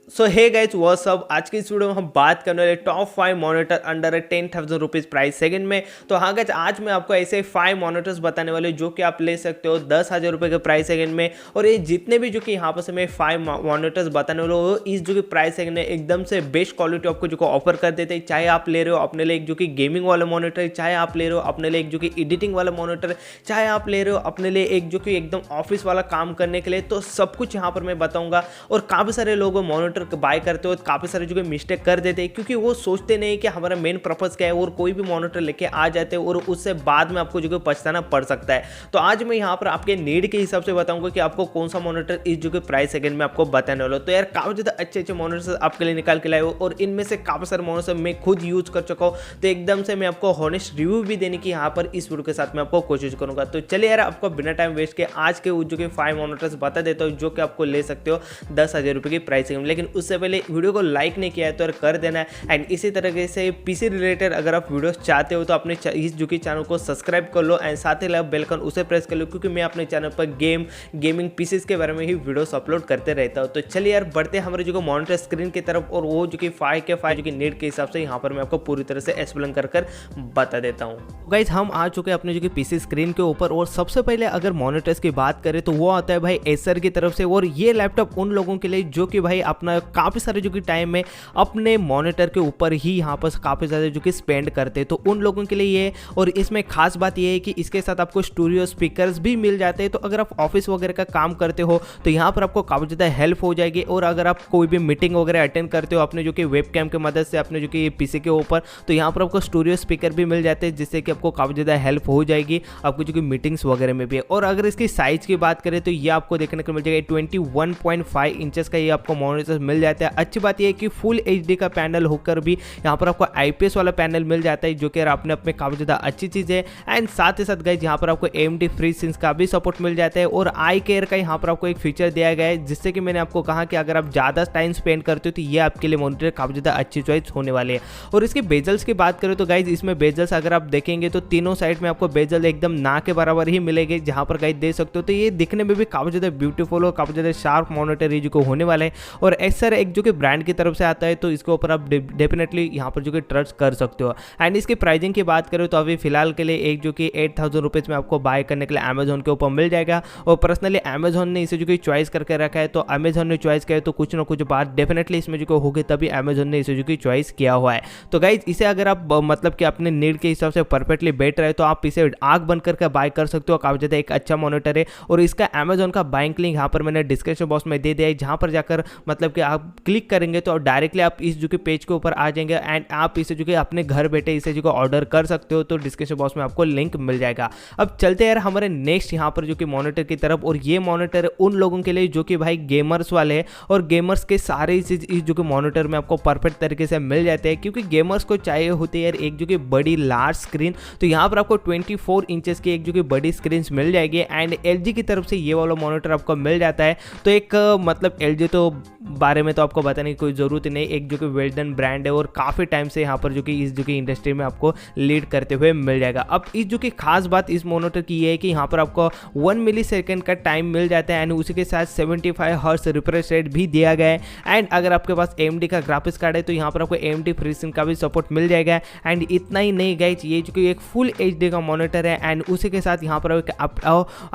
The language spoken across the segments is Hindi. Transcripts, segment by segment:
सो हे गाइस व्हाट्स अप। आज की इस वीडियो में हम बात करने वाले top 5 monitor under 10,000 rupees price segment में। तो हाँ गाइस, आज मैं आपको ऐसे 5 मॉनिटर्स बताने वाले जो कि आप ले सकते हो 10,000 रुपये के प्राइस सेगमेंट में। और ये जितने भी जो कि यहाँ पर से मैं 5 मॉनिटर्स बताने वाले हो, इस जो कि प्राइस सेगमेंट में एकदम से बेस्ट क्वालिटी आपको जो को ऑफर कर देते हैं। चाहे आप ले रहे हो अपने लिए एक जो कि गेमिंग वाला मॉनिटर, चाहे आप ले रहे हो अपने लिए एक जो कि एडिटिंग वाला मॉनिटर, चाहे आप ले रहे हो अपने लिए एक जो कि एकदम ऑफिस वाला काम करने के लिए, तो सब कुछ यहाँ पर मैं बताऊंगा। और काफ़ी सारे लोग मॉनिटर बाय करते हो, काफ़ी सारे जो कि मिस्टेक कर देते हैं, क्योंकि वो सोचते नहीं कि हमारा मेन पर्पस क्या है, और कोई भी मॉनिटर लेके आ जाते हैं और उससे बाद में आपको जो कि पछताना पड़ सकता है। तो आज मैं यहाँ पर आपके नीड के हिसाब से बताऊंगा कि आपको कौन सा मॉनिटर इस जो कि प्राइस सेगमेंट में आपको बताने वाला। तो यार काफ़ी ज़्यादा अच्छे अच्छे मॉनिटर्स आपके लिए निकाल के लाए हो, और इनमें से काफ़ी सारे मॉनिटर्स मैं खुद यूज कर चुका हूँ। तो एकदम से मैं आपको हॉनेस्ट रिव्यू भी देने की यहाँ पर इस वीडियो के साथ मैं आपको कोशिश करूँगा। तो चलिए यार, आपको बिना टाइम वेस्ट के आज के जो कि 5 मॉनिटर्स बता देता हूँ जो कि आपको ले सकते हो 10,000 रुपये की प्राइस सेगमेंट। लेकिन उससे पहले वीडियो को लाइक नहीं किया है तो कर देना है। एंड इसी तरीके से पीसी रिलेटेड अगर आप वीडियोस चाहते हो तो अपने इस जो कि चैनल को सब्सक्राइब कर लो, एंड साथ ही बेल आइकन उसे प्रेस कर लो, क्योंकि मैं अपने चैनल पर गेमिंग पीसीज के बारे में ही वीडियोस अपलोड करते रहता हूँ। तो चलिए यार, बढ़ते हैं हमारे जो कि मॉनिटर स्क्रीन की तरफ, और वो जो कि 5 के 5 जो कि नीड के हिसाब से यहाँ पर मैं आपको पूरी तरह से एक्सप्लेन कर बता देता हूँ। गाइस, हम आ चुके हैं अपने जो कि पीसी स्क्रीन के ऊपर, और सबसे पहले अगर मॉनिटर्स की बात करें तो वो आता है भाई एसर की तरफ से। और ये लैपटॉप उन लोगों के लिए जो कि भाई अपना काफ़ी सारे जो कि टाइम में अपने मॉनिटर के ऊपर ही यहाँ पर काफ़ी ज़्यादा जो कि स्पेंड करते हैं, तो उन लोगों के लिए ये। और इसमें खास बात ये है कि इसके साथ आपको स्टूडियो स्पीकर्स भी मिल जाते हैं। तो अगर आप ऑफिस वगैरह का काम करते हो तो यहाँ पर आपको काफ़ी ज़्यादा हेल्प हो जाएगी। और अगर आप कोई भी मीटिंग वगैरह अटेंड करते हो अपने जो कि वेबकैम की मदद से अपने जो कि पीसी के ऊपर, तो यहाँ पर आपको स्टूडियो स्पीकर भी मिल जाते हैं, जिससे कि आपको काफ़ी ज़्यादा हेल्प हो जाएगी आपको जो कि मीटिंग्स वगैरह में भी। और अगर इसकी साइज़ की बात करें तो ये आपको देखने को मिल जाएगा 21.5 इंचेस का ये आपको मॉनिटर मिल जाता है। अच्छी बात यह है कि फुल एचडी का पैनल होकर भी यहाँ पर आपको आईपीएस वाला पैनल मिल जाता है, जो कि अपने आप में काफ़ी ज़्यादा अच्छी चीज़ है। एंड साथ ही साथ गाइस, यहाँ पर आपको AMD FreeSync का भी सपोर्ट मिल जाता है, और आई केयर का यहाँ पर आपको एक फीचर दिया गया है, जिससे कि मैंने आपको कहा कि अगर आप ज़्यादा टाइम स्पेंड करते हो तो ये आपके लिए मॉनिटर काफ़ी ज़्यादा अच्छी चॉइस होने वाली है। और इसके बेजल्स की बात करें तो गाइज, इसमें बेजल्स अगर आप देखेंगे तो तीनों साइड में आपको बेजल एकदम ना के बराबर ही मिलेंगे, जहाँ पर गाइज देख सकते हो। तो ये दिखने में भी काफ़ी ज़्यादा ब्यूटीफुल और काफ़ी ज़्यादा शार्प मॉनिटर ये जो को होने वाला है। और एसर एक जो कि ब्रांड की तरफ से आता है, तो इसके ऊपर आप डेफिनेटली यहाँ पर जो कि ट्रस्ट कर सकते हो। एंड इसकी प्राइसिंग की बात करें तो अभी फिलहाल के लिए एक जो कि 8,000 रुपीज़ में आपको बाय करने के लिए अमेजोन के ऊपर मिल जाएगा। और पर्सनली अमेजोन ने इसे जो कि चॉइस करके रखा है, तो अमेजोन ने चॉइस किया है तो कुछ ना कुछ बात डेफिनेटली इसमें जो कि होगी, तभी अमेजोन ने इसे जो कि चॉइस किया हुआ है। तो गाइज, इसे अगर आप मतलब कि अपने नीड के हिसाब से परफेक्टली बैठ रहे तो आप इसे आग बंद करके बाय कर सकते हो। काफ़ी ज़्यादा एक अच्छा मॉनिटर है, और इसका अमेजोन का बाइंग लिंक यहाँ पर मैंने डिस्क्रिप्शन बॉक्स में दे दिया है, जहाँ पर जाकर मतलब कि आप क्लिक करेंगे तो डायरेक्टली आप इस जो कि पेज के ऊपर आ जाएंगे, एंड आप इसे जो कि अपने घर बैठे इसे जो कि ऑर्डर कर सकते हो। तो डिस्क्रिप्शन बॉक्स में आपको लिंक मिल जाएगा। अब चलते हैं यार हमारे नेक्स्ट यहाँ पर जो कि मॉनिटर की तरफ, और ये मॉनिटर उन लोगों के लिए जो कि भाई गेमर्स वाले हैं, और गेमर्स के सारे चीज़ इस जो कि मॉनिटर में आपको परफेक्ट तरीके से मिल जाते हैं, क्योंकि गेमर्स को चाहिए होती है यार एक जो कि बड़ी लार्ज स्क्रीन। तो यहाँ पर आपको 24 इंचेस की एक जो कि बड़ी स्क्रीन मिल जाएगी। एंड LG की तरफ से ये वाला मॉनिटर आपको मिल जाता है। तो एक मतलब LG तो बारे में तो आपको बताने की कोई ज़रूरत नहीं, एक जो कि वेल डन ब्रांड है, और काफ़ी टाइम से यहाँ पर जो कि इस जो कि इंडस्ट्री में आपको लीड करते हुए मिल जाएगा। अब इस जो कि खास बात इस मॉनिटर की ये है कि यहाँ पर आपको 1 मिलीसेकंड का टाइम मिल जाता है, एंड उसी के साथ 75 हर्ट्ज रिफ्रेश रेट भी दिया गया है। एंड अगर आपके पास AMD का ग्राफिक्स कार्ड है तो यहाँ पर आपको AMD FreeSync का भी सपोर्ट मिल जाएगा। एंड इतना ही नहीं गाइस, ये जो कि एक फुल HD का मॉनिटर है, एंड उसी के साथ यहाँ पर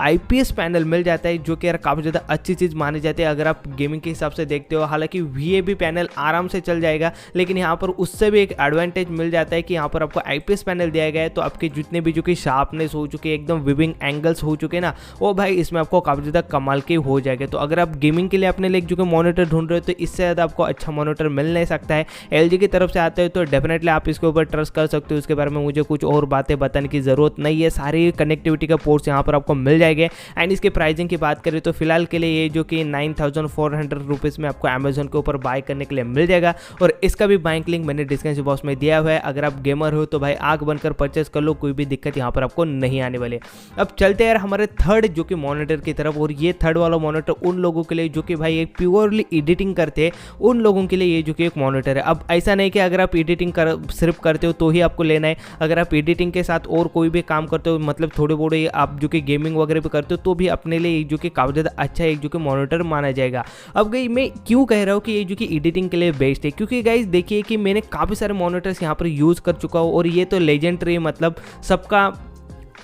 IPS पैनल मिल जाता है, जो कि यार काफ़ी ज़्यादा अच्छी चीज़ मानी जाती है अगर आप गेमिंग के हिसाब से देखते हो। हालांकि VAB पैनल आराम से चल जाएगा, लेकिन यहाँ पर उससे भी एक एडवांटेज मिल जाता है कि यहाँ पर आपको IPS पैनल दिया गया है, तो आपके जितने भी जो कि शार्पनेस हो चुके, एकदम विविंग एंगल्स हो चुके ना, वो भाई इसमें आपको काफ़ी ज़्यादा कमाल के हो जाएगा। तो अगर आप गेमिंग के लिए अपने लिए जो कि मॉनिटर ढूंढ रहे हो तो इससे ज़्यादा आपको अच्छा मॉनिटर मिल नहीं सकता है। LG की तरफ से आता है तो डेफिनेटली आप इसके ऊपर ट्रस्ट कर सकते हो। उसके बारे में मुझे कुछ और बातें बताने की ज़रूरत नहीं है, सारी कनेक्टिविटी का पोर्ट्स यहाँ पर आपको मिल जाएंगे। एंड इसकी प्राइसिंग की बात करें तो फिलहाल के लिए ये जो कि 9,400 रुपीज़ में आपको अमेजोन के ऊपर बाय करने के लिए मिल जाएगा, और इसका भी बाइंग लिंक मैंने डिस्क्रिप्शन बॉक्स में दिया हुआ है। अगर आप गेमर हो तो भाई आग बनकर परचेस कर लो, कोई भी दिक्कत यहाँ पर आपको नहीं आने वाली। अब चलते हैं यार हमारे थर्ड जो कि मॉनिटर की तरफ, और ये थर्ड वाला मॉनिटर उन लोगों के लिए जो कि भाई एक प्योरली एडिटिंग करते हैं, उन लोगों के लिए ये जो कि एक मॉनिटर है। अब ऐसा नहीं कि अगर आप एडिटिंग सिर्फ करते हो तो ही आपको लेना है, अगर आप एडिटिंग के साथ और कोई भी काम करते हो, मतलब थोड़े बोड़े आप जो कि गेमिंग वगैरह भी करते हो, तो भी अपने लिए जो कि काफ़ी ज़्यादा अच्छा एक जो कि मॉनिटर माना जाएगा। अब गई मैं क्यों क्यों कह रहा हूँ कि ये जो कि एडिटिंग के लिए बेस्ट है, क्योंकि गाइज देखिए कि मैंने काफ़ी सारे मॉनिटर्स यहाँ पर यूज़ कर चुका हूँ और ये तो लेजेंडरी, मतलब सबका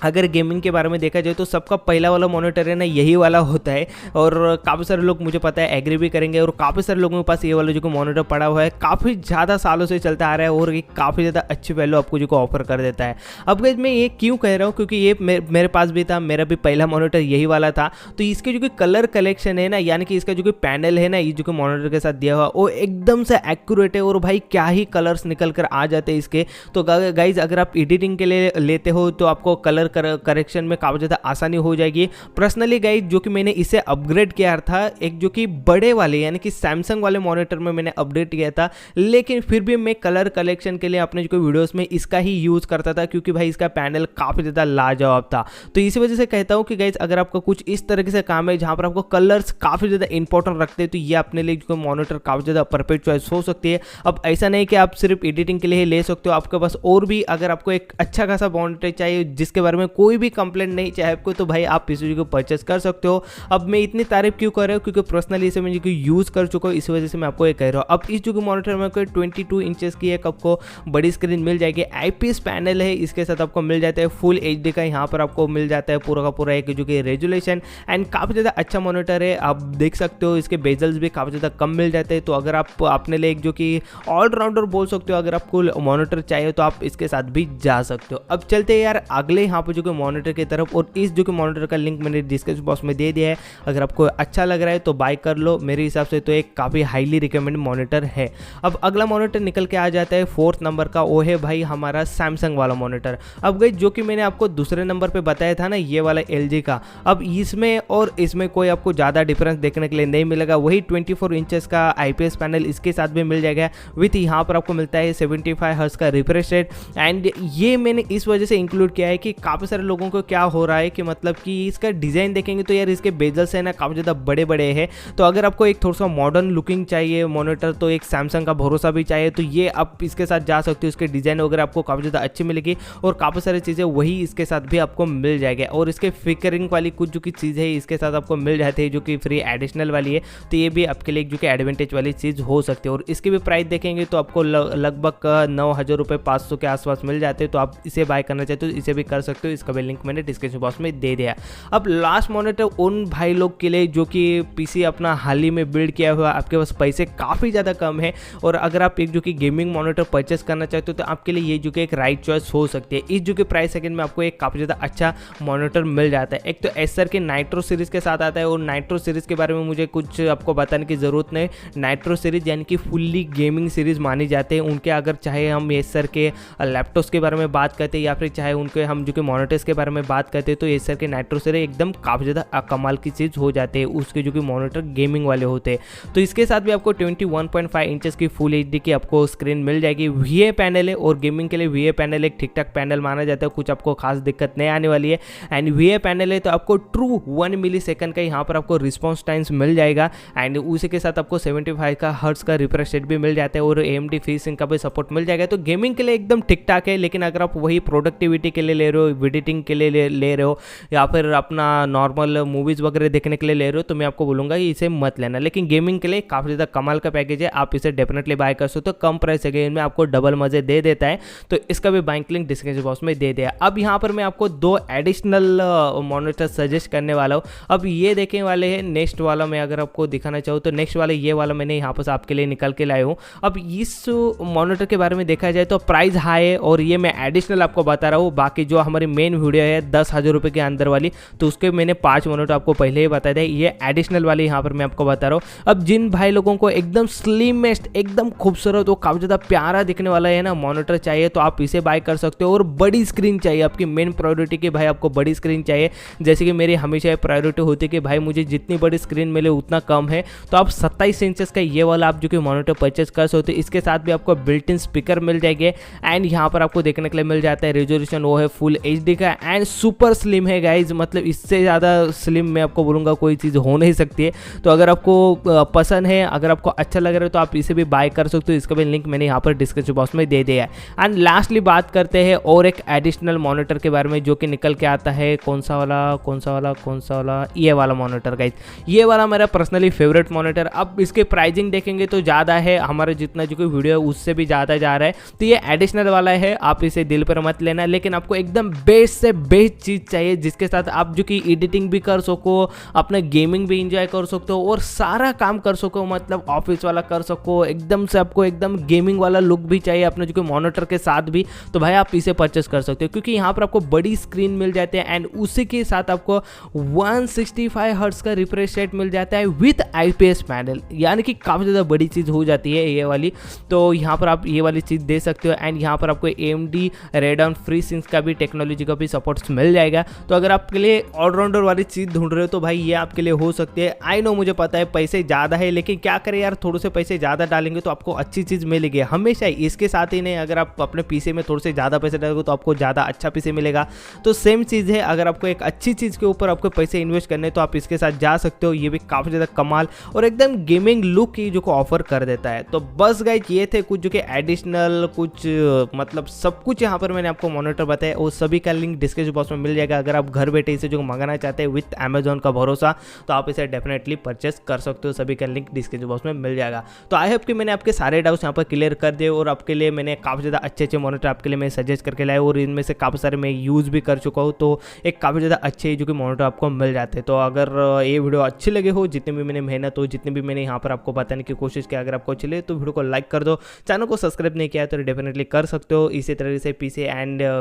अगर गेमिंग के बारे में देखा जाए तो सबका पहला वाला मॉनिटर है ना यही वाला होता है। और काफ़ी सारे लोग मुझे पता है एग्री भी करेंगे, और काफ़ी सारे लोगों के पास ये वाला जो कि मॉनिटर पड़ा हुआ है काफ़ी ज़्यादा सालों से चलता आ रहा है और ये काफ़ी ज़्यादा अच्छी वैल्यू आपको जो को ऑफर कर देता है। अब गाइस मैं ये क्यों कह रहा हूँ, क्योंकि ये मेरे पास भी था, मेरा भी पहला मॉनिटर यही वाला था। तो इसके जो कि कलर कलेक्शन है ना, यानी कि इसका जो कि पैनल है ना, ये जो कि मॉनिटर के साथ दिया हुआ वो एकदम से एक्यूरेट है और भाई क्या ही कलर्स निकल कर आ जाते हैं इसके। तो गाइज अगर आप एडिटिंग के लिए लेते हो तो आपको कलर करेक्शन में काफ़ी ज़्यादा आसानी हो जाएगी। पर्सनली गाइज जो कि मैंने इसे अपग्रेड किया था एक जो कि बड़े वाले यानी कि सैमसंग वाले मॉनिटर में मैंने अपडेट किया था, लेकिन फिर भी मैं कलर कलेक्शन के लिए अपने जो वीडियोस में इसका ही यूज़ करता था, क्योंकि भाई इसका पैनल काफ़ी ज़्यादा लाजवाब था। तो इसी वजह से कहता हूँ कि गाइज अगर आपका कुछ इस तरीके से काम है जहाँ पर आपको कलर्स काफ़ी ज़्यादा इंपॉर्टेंट रखते हैं तो ये अपने लिए जो मॉनिटर काफ़ी ज़्यादा परफेक्ट चॉइस हो सकती है। अब ऐसा नहीं कि आप सिर्फ एडिटिंग के लिए ही ले सकते हो, आपके पास और भी अगर आपको एक अच्छा खासा मॉनिटर चाहिए जिसके बारे में कोई भी कंप्लेंट नहीं चाहे आपको, तो भाई आप इस को परचेस कर सकते हो। अब मैं इतनी तारीफ क्यों कर रहा हूँ, क्योंकि पर्सनली इसे मैं जो यूज़ कर चुका हूँ, इस वजह से मैं आपको ये कह रहा हूँ। अब इस जो कि मॉनिटर में कोई 22 इंचेस की एक आपको बड़ी स्क्रीन मिल जाएगी, आईपीएस पैनल है, इसके साथ आपको मिल जाता है फुल एचडी का यहाँ पर आपको मिल जाता है पूरा का पूरा एक जो कि रेजुलेशन, एंड काफ़ी ज़्यादा अच्छा मॉनिटर है। आप देख सकते हो इसके बेजल्स भी काफ़ी ज़्यादा कम मिल जाते हैं। तो अगर आप अपने लिए एक जो कि ऑलराउंडर बोल सकते हो, अगर आपको मॉनिटर चाहिए तो आप इसके साथ भी जा सकते हो। अब चलते हैं यार अगले यहाँ पर जो कि मॉनिटर की तरफ, और इस जो कि मॉनिटर का लिंक मैंने डिस्क्रिप्शन बॉक्स में दे दिया है। अगर आपको अच्छा लग रहा है तो बाय कर लो, मेरे हिसाब से तो एक काफ़ी हाईली रिकमेंड मॉनिटर है। अब अगला मॉनिटर निकल के आ जाता है 4th नंबर का, वो है भाई हमारा सैमसंग वाला मॉनिटर। अब गई जो कि मैंने आपको दूसरे नंबर पे बताया था ना ये वाला LG का, अब इसमें और इसमें कोई आपको ज़्यादा डिफरेंस देखने के लिए नहीं मिलेगा। वही 24 इंचेस का आईपीएस पैनल इसके साथ भी मिल जाएगा, विथ यहाँ पर आपको मिलता है 75 हर्ट्ज का रिफ्रेश रेट। एंड ये मैंने इस वजह से इंक्लूड किया है कि काफ़ी सारे लोगों को क्या हो रहा है कि मतलब कि इसका डिज़ाइन देखेंगे तो यार इसके बेजल्स है ना काफ़ी ज़्यादा बड़े बड़े हैं। तो अगर आपको एक थोड़ा सा मॉडर्न लुकिंग चाहिए मॉनिटर, तो एक सैमसंग का भरोसा भी चाहिए, तो ये आप इसके साथ जा सकते हो। इसके डिज़ाइन वगैरह आपको काफ़ी ज़्यादा अच्छी मिलेगी और काफ़ी सारी चीज़ें वही इसके साथ भी आपको मिल जाएगी। और इसके फिकरिंग वाली कुछ जो कि चीज़ है इसके साथ आपको मिल जाती है जो कि फ्री एडिशनल वाली है, तो ये भी आपके लिए जो कि एडवांटेज वाली चीज़ हो सकती है। और इसकी भी प्राइस देखेंगे तो आपको लगभग 9,000 रुपये 500 के आसपास मिल जाते हैं। तो आप इसे बाय करना चाहते हो तो इसे भी कर सकते हो, इसका भी लिंक मैंने डिस्क्रिप्शन बॉक्स में दे दिया। अब लास्ट मॉनिटर उन भाई लोग के लिए जो कि पीसी अपना हाल ही में बिल्ड किया हुआ, आपके पास पैसे काफ़ी ज़्यादा कम है और अगर आप एक जो कि गेमिंग मॉनिटर परचेस करना चाहते हो तो आपके लिए ये जो कि एक राइट चॉइस हो सकती है। इस जो कि प्राइस सेकंड में आपको एक काफ़ी ज़्यादा अच्छा मॉनिटर मिल जाता है। एक तो एसर के नाइट्रो सीरीज़ के साथ आता है, और नाइट्रो सीरीज़ के बारे में मुझे कुछ आपको बताने की ज़रूरत नहीं। नाइट्रो सीरीज़ यानी कि फुल्ली गेमिंग सीरीज़ मानी जाते हैं उनके। अगर चाहे हम एसर के लैपटॉप्स के बारे में बात करते हैं या फिर चाहे उनके हम जो कि मॉनिटर्स के बारे में बात करते हैं, तो एसर के नाइट्रो सीरीज़ एकदम काफ़ी ज़्यादा कमाल की चीज़ हो जाते हैं उसके जो कि मॉनिटर गेमिंग वाले होते हैं। तो इसके साथ भी आपको 21.5 इंचेस की फुल एचडी की आपको स्क्रीन मिल जाएगी। VA पैनल है और गेमिंग के लिए VA पैनल एक ठीक ठाक पैनल माना जाता है, कुछ आपको खास दिक्कत नहीं आने वाली है। एंड VA पैनल है तो आपको ट्रू 1 मिलीसेकंड का यहाँ पर आपको रिस्पॉन्स टाइम्स मिल जाएगा। एंड उसी के साथ आपको 75 का हर्ट्ज का रिफ्रेश रेट भी मिल जाता है और AMD FreeSync का भी सपोर्ट मिल जाएगा। तो गेमिंग के लिए एकदम ठीक ठाक है। लेकिन अगर आप वही प्रोडक्टिविटी के लिए ले रहे हो, एडिटिंग के लिए ले रहे हो या फिर अपना नॉर्मल मूवीज़ वगैरह देखने के लिए ले रहे हो, तो मैं आपको बोलूँगा कि इसे मत लेना। लेकिन गेमिंग के लिए काफ़ी ज़्यादा कमाल का पैकेज है, आप इसे डेफिनेटली बाय कर सकते हो। कम प्राइस है, इनमें आपको डबल मज़े दे देता है। तो इसका भी बाइंग लिंक डिस्क्रिप्शन बॉक्स में दे दिया। अब यहाँ पर मैं आपको 2 एडिशनल मॉनिटर सजेस्ट करने वाला हूँ। अब ये देखने वाले हैं नेक्स्ट वाला, मैं अगर आपको दिखाना चाहूँ तो नेक्स्ट वाला ये वाला मैंने यहाँ पर आपके लिए निकल के लाया हूँ। अब इस मॉनिटर के बारे में देखा जाए तो प्राइस हाई है और ये मैं एडिशनल आपको बता रहा हूँ। बाकी जो हमारी मेन वीडियो है 10,000 रुपये के अंदर वाली, तो उसके मैंने 5 मॉनिटर आपको पहले ही बताया था। ये एडिशनल वाली यहाँ पर मैं आपको बता रहा हूँ। अब जिन भाई लोगों को एकदम स्लिमेस्ट, एकदम खूबसूरत और काफ़ी ज़्यादा प्यारा दिखने वाला है ना मॉनिटर चाहिए, तो आप इसे बाय कर सकते हो। और बड़ी स्क्रीन चाहिए, आपकी मेन प्रायोरिटी की भाई आपको बड़ी स्क्रीन चाहिए, जैसे कि मेरी हमेशा प्रायोरिटी होती है कि भाई मुझे जितनी बड़ी स्क्रीन मिले उतना कम है। तो आप 27 इंचेस का ये वाला आप जो कि मॉनिटर परचेस कर सकते हो। इसके साथ भी आपको बिल्ट इन स्पीकर मिल जाएंगे एंड यहाँ पर आपको देखने के लिए मिल जाता है रेजोल्यूशन वो है फुल HD का एंड सुपर स्लिम है गाइज, मतलब इससे ज़्यादा स्लिम मैं आपको बोलूँगा कोई चीज़ हो नहीं सकती है। तो अगर आपको पसंद है, अगर आपको अच्छा लग रहा है तो आप इसे भी बाय कर सकते हो। इसका भी लिंक मैंने यहाँ पर डिस्क्रिप्शन बॉक्स में दे दिया है। एंड लास्टली बात करते हैं और एक एडिशनल मॉनिटर के बारे में जो कि निकल के आता है। कौन सा वाला, ये वाला मॉनिटर गाइज। ये वाला मेरा पर्सनली फेवरेट मॉनिटर। अब इसके प्राइसिंग देखेंगे तो ज़्यादा है, हमारा जितना जो कोई वीडियो है उससे भी ज़्यादा जा रहा है। तो ये एडिशनल वाला है, आप इसे दिल पर मत लेना, लेकिन आपको एकदम बेस्ट से बेस्ट चीज़ चाहिए जिसके साथ आप जो कि एडिटिंग भी कर सको, अपना गेमिंग भी इंजॉय कर सकते हो और सारा काम कर सको, मतलब ऑफिस वाला कर सको। एकदम से आपको एकदम गेमिंग वाला लुक भी चाहिए अपने जो कि मॉनिटर के साथ भी, तो भाई आप इसे परचेस कर सकते हो क्योंकि यहाँ पर आपको बड़ी स्क्रीन मिल जाती है एंड उसी के साथ आपको 165 हर्ट्ज का रिफ्रेश रेट मिल जाता है विथ IPS पैनल, यानी कि काफ़ी ज़्यादा बड़ी चीज़ हो जाती है ये वाली। तो यहाँ पर आप ये वाली चीज़ दे सकते हो एंड यहाँ पर आपको AMD Radeon FreeSync का भी टेक्नोलॉजी का भी सपोर्ट्स मिल जाएगा। तो अगर आपके लिए ऑलराउंडर वाली चीज़ ढूंढ रहे हो तो भाई ये आपके लिए हो सकती है। आई नो, मुझे पता है पैसे ज़्यादा है, लेकिन क्या करें यार, थोड़े से पैसे ज़्यादा डालेंगे तो आपको अच्छी चीज़ मिलेगी हमेशा। इसके साथ ही नहीं, अगर आप अपने PC में थोड़े से ज़्यादा पैसे डालोगे तो आपको ज़्यादा अच्छा PC मिलेगा। तो सेम चीज़ है, अगर आपको एक अच्छी चीज़ के ऊपर आपको पैसे इन्वेस्ट करने तो आप इसके साथ जा सकते हो। ये भी काफ़ी ज़्यादा कमाल और एकदम गेमिंग लुक ही जो को ऑफर कर देता है। तो बस गाइस ये थे कुछ जो कि एडिशनल कुछ मतलब सब कुछ यहाँ पर मैंने आपको मॉनिटर बताया और सभी का लिंक डिस्क्रिप्शन बॉक्स में मिल जाएगा। अगर आप घर बैठे इसे जो मंगाना चाहते हैं विथ Amazon का भरोसा तो आप इसे डेफिनेटली परचेस कर सकते हो। सभी का लिंक डिस्क्रिप्शन बॉक्स में मिल जाएगा। तो आई होप कि मैंने आपके सारे डाउट्स यहाँ पर क्लियर कर दिए और आपके लिए मैंने काफ़ी ज़्यादा अच्छे मॉनिटर आपके लिए मैं सजेस्ट करके लाया और इनमें से काफ़ी सारे मैं यूज़ भी कर चुका हूँ। तो एक काफ़ी ज़्यादा अच्छे जो कि मॉनिटर आपको मिल जाते हैं। तो अगर ये वीडियो अच्छी लगे हो, जितनी भी मैंने मेहनत हो, जितनी भी मैंने यहाँ पर आपको बताने की कोशिश की, अगर आपको अच्छी लगे तो वीडियो को लाइक कर दो। चैनल को सब्सक्राइब नहीं किया तो डेफिनेटली कर सकते हो। इसी तरह से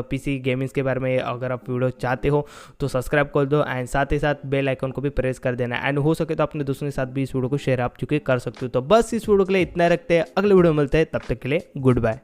PC गेमिंग्स के बारे में अगर आप वीडियो चाहते हो तो सब्सक्राइब कर दो एंड साथ ही साथ बेल आइकन को भी प्रेस कर देना एंड हो सके तो अपने दोस्तों के साथ भी इस वीडियो को शेयर आप चुके कर सकते हो। तो बस इस वीडियो के लिए इतना रखते हैं, अगले वीडियो में मिलते हैं, तब तक के लिए गुड बाय।